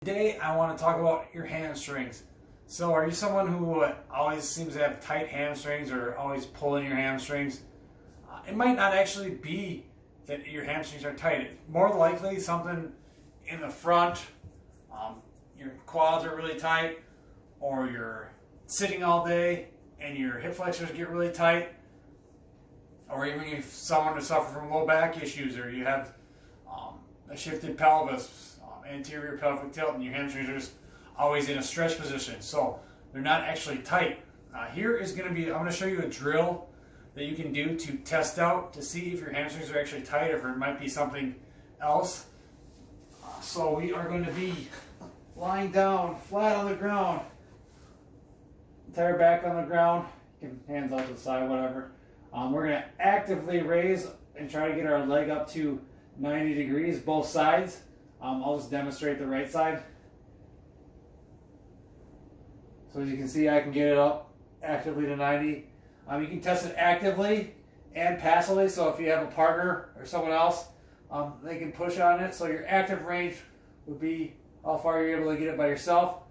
Today I want to talk about your hamstrings. So are you someone who always seems to have tight hamstrings or always pulling your hamstrings? It might not actually be that your hamstrings are tight. It's more likely something in the front, your quads are really tight, or you're sitting all day and your hip flexors get really tight, or even if someone who suffers from low back issues, or you have a shifted pelvis, anterior pelvic tilt, and your hamstrings are just always in a stretch position, so they're not actually tight. Here is going to be, I'm going to show you a drill that you can do to test out to see if your hamstrings are actually tight or if it might be something else. So we are going to be lying down flat on the ground, entire back on the ground, hands out to the side, whatever. We're going to actively raise and try to get our leg up to 90 degrees, both sides. I'll just demonstrate the right side. So as you can see, I can get it up actively to 90. You can test it actively and passively, so if you have a partner or someone else, they can push on it. So your active range would be how far you're able to get it by yourself,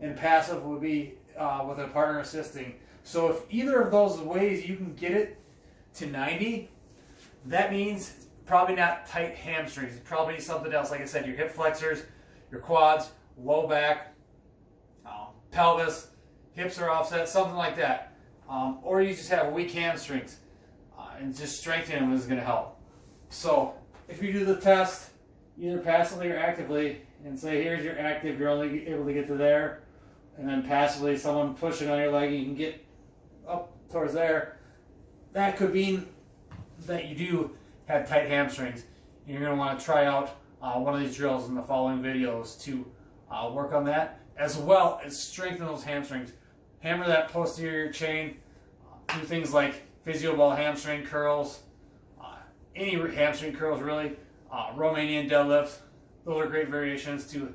and passive would be with a partner assisting. So if either of those ways you can get it to 90, that means it's probably not tight hamstrings. It's probably something else. Like I said, your hip flexors, your quads, low back, pelvis, hips are offset, something like that. Or you just have weak hamstrings, and just strengthening them is going to help. So if you do the test, either passively or actively, and say here's your active, you're only able to get to there, and then passively someone pushing on your leg, you can get up towards there. That could mean that you do have tight hamstrings. You're going to want to try out one of these drills in the following videos to work on that, as well as strengthen those hamstrings. Hammer that posterior chain. Do things like physio ball hamstring curls, any hamstring curls really, Romanian deadlifts. Those are great variations to